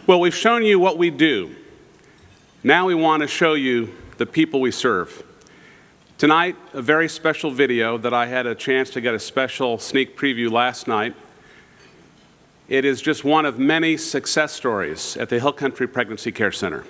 Well, we've shown you what we do. Now we want to show you the people we serve. Tonight, a very special video that I had a chance to get a special sneak preview last night. It is just one of many success stories at the Hill Country Pregnancy Care Center.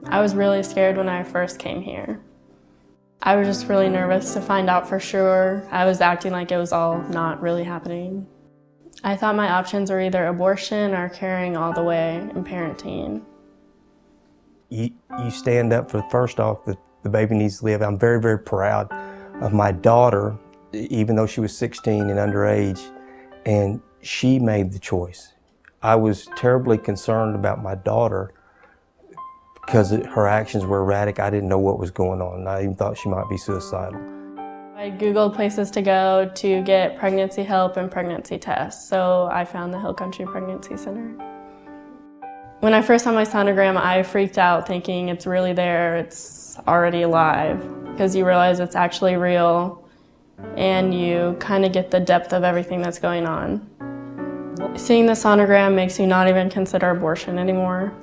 I was really scared when I first came here. I was just really nervous to find out for sure. I was acting like it was all not really happening. I thought my options were either abortion or carrying all the way and parenting. You stand up for, first off, the baby needs to live. I'm very, very proud of my daughter, even though she was 16 and underage, and she made the choice. I was terribly concerned about my daughter because her actions were erratic. I didn't know what was going on. I even thought she might be suicidal. I Googled places to go to get pregnancy help and pregnancy tests, so I found the Hill Country Pregnancy Center. When I first saw my sonogram, I freaked out thinking it's really there, it's already alive, because you realize it's actually real and you kind of get the depth of everything that's going on. Seeing the sonogram makes you not even consider abortion anymore.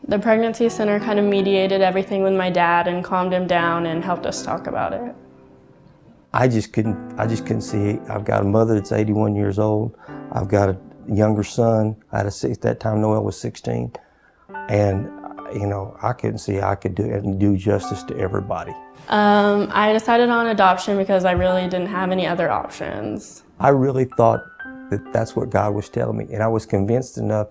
The pregnancy center kind of mediated everything with my dad and calmed him down and helped us talk about it. I just couldn't see it. I've got a mother that's 81 years old. I've got a younger son. I had at that time Noel was 16. And you know, I couldn't see how I could do justice to everybody. I decided on adoption because I really didn't have any other options. I really thought that that's what God was telling me, and I was convinced enough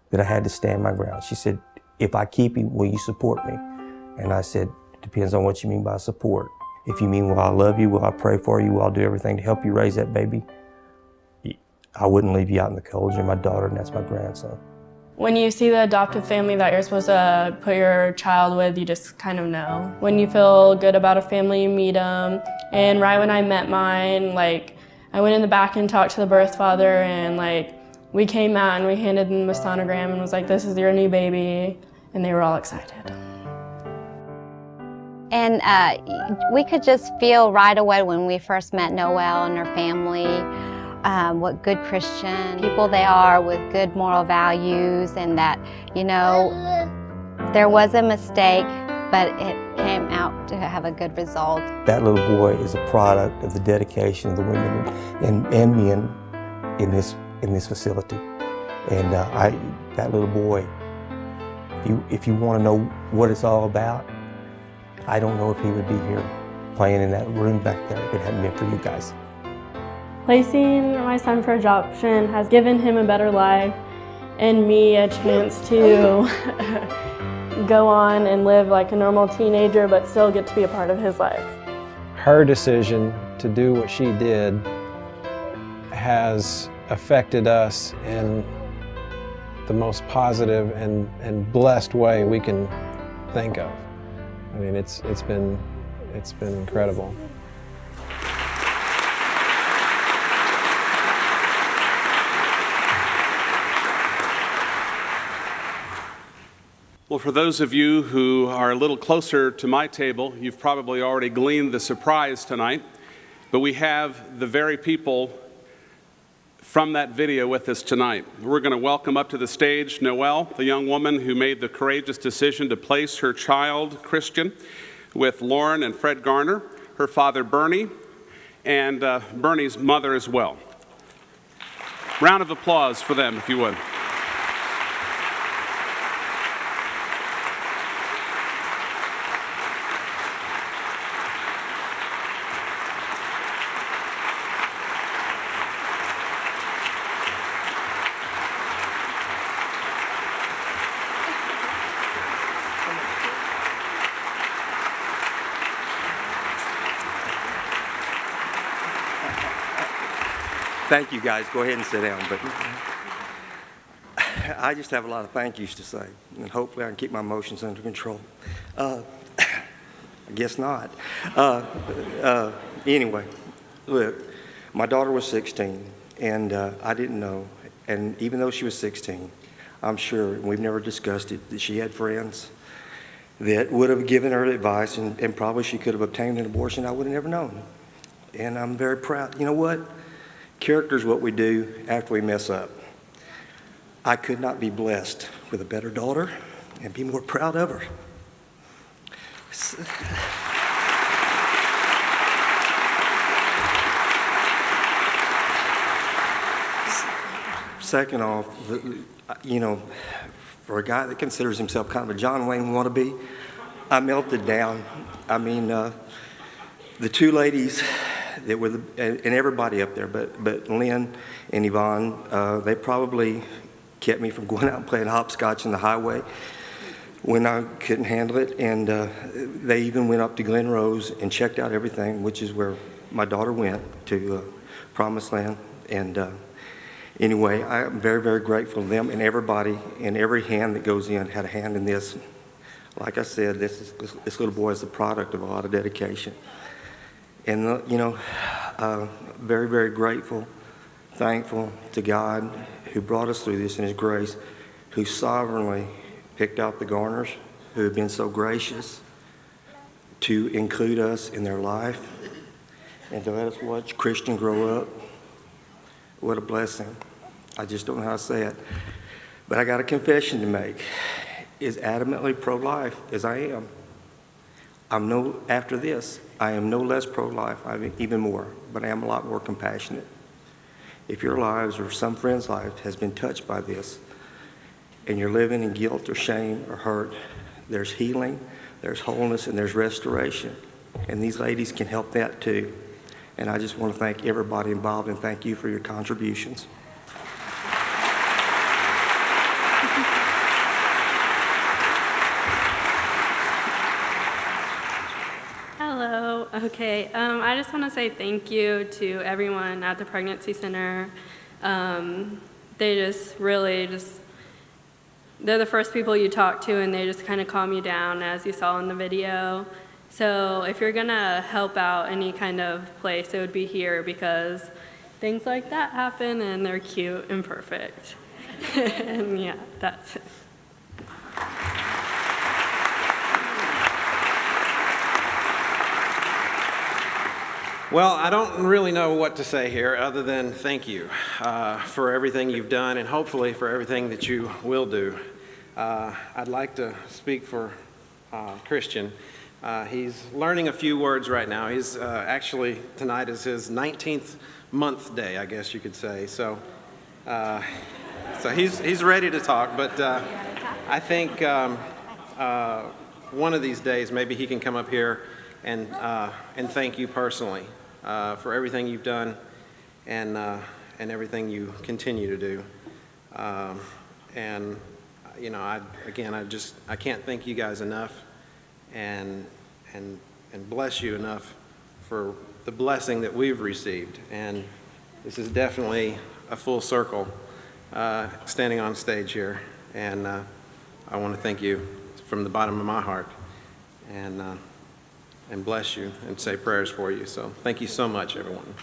that I had to stand my ground. She said, if I keep him, will you support me? And I said, it depends on what you mean by support. If you mean, will I love you, will I pray for you, will I do everything to help you raise that baby? I wouldn't leave you out in the cold. You're my daughter and that's my grandson. When you see the adoptive family that you're supposed to put your child with, you just kind of know. When you feel good about a family, you meet them. And right when I met mine, I went in the back and talked to the birth father, and we came out and we handed them a sonogram and was like, this is your new baby. And they were all excited. And we could just feel right away when we first met Noelle and her family, what good Christian people they are with good moral values, and that, you know, there was a mistake, but it came out to have a good result. That little boy is a product of the dedication of the women and men in this facility. And that little boy, if you want to know what it's all about, I don't know if he would be here playing in that room back there if it hadn't been for you guys. Placing my son for adoption has given him a better life and me a chance to go on and live like a normal teenager but still get to be a part of his life. Her decision to do what she did has affected us in the most positive and blessed way we can think of. I mean, it's been incredible. Well, for those of you who are a little closer to my table, you've probably already gleaned the surprise tonight, but we have the very people from that video with us tonight. We're going to welcome up to the stage Noelle, the young woman who made the courageous decision to place her child, Christian, with Lauren and Fred Garner, her father Bernie, and Bernie's mother as well. Round of applause for them, if you would. Thank you, guys. Go ahead and sit down. But I just have a lot of thank yous to say, and hopefully I can keep my emotions under control. I guess not. Anyway, look, my daughter was 16, and I didn't know And even though she was 16, I'm sure, and we've never discussed it, that she had friends that would have given her advice, and probably she could have obtained an abortion. I would have never known. And I'm very proud. You know what? Character is what we do after we mess up. I could not be blessed with a better daughter and be more proud of her. Second off, you know, for a guy that considers himself kind of a John Wayne wannabe, I melted down. I mean, the two ladies that were, and everybody up there, but Lynn and Yvonne, they probably kept me from going out and playing hopscotch in the highway when I couldn't handle it. And they even went up to Glen Rose and checked out everything, which is where my daughter went, to Promised Land. And anyway, I am very, very grateful to them, and everybody, and every hand that goes in had a hand in this. Like I said, this little boy is the product of a lot of dedication. And, you know, very, very grateful, thankful to God who brought us through this in His grace, who sovereignly picked out the Garners, who have been so gracious to include us in their life and to let us watch Christian grow up. What a blessing. I just don't know how to say it. But I got a confession to make. As adamantly pro-life as I am, after this, I am no less pro-life, I'm even more, but I am a lot more compassionate. If your lives or some friend's life has been touched by this, and you're living in guilt or shame or hurt, there's healing, there's wholeness, and there's restoration. And these ladies can help that too. And I just want to thank everybody involved and thank you for your contributions. Hello. Okay. I just want to say thank you to everyone at the pregnancy center. They just really they're the first people you talk to, and they just kind of calm you down, as you saw in the video. So if you're gonna help out any kind of place, it would be here, because things like that happen and they're cute and perfect. And yeah, that's it. Well, I don't really know what to say here other than thank you for everything you've done, and hopefully for everything that you will do. I'd like to speak for Christian. He's learning a few words right now. He's actually, tonight is his 19th month day, I guess you could say. So he's ready to talk, but I think one of these days maybe he can come up here and thank you personally for everything you've done and everything you continue to do. And you know, I can't thank you guys enough, and bless you enough for the blessing that we've received. And this is definitely a full circle standing on stage here, and I want to thank you from the bottom of my heart, and bless you and say prayers for you. So thank you so much, everyone.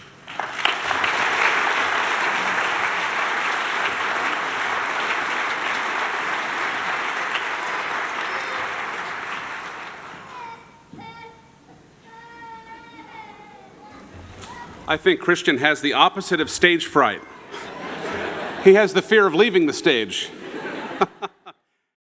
I think Christian has the opposite of stage fright. He has the fear of leaving the stage.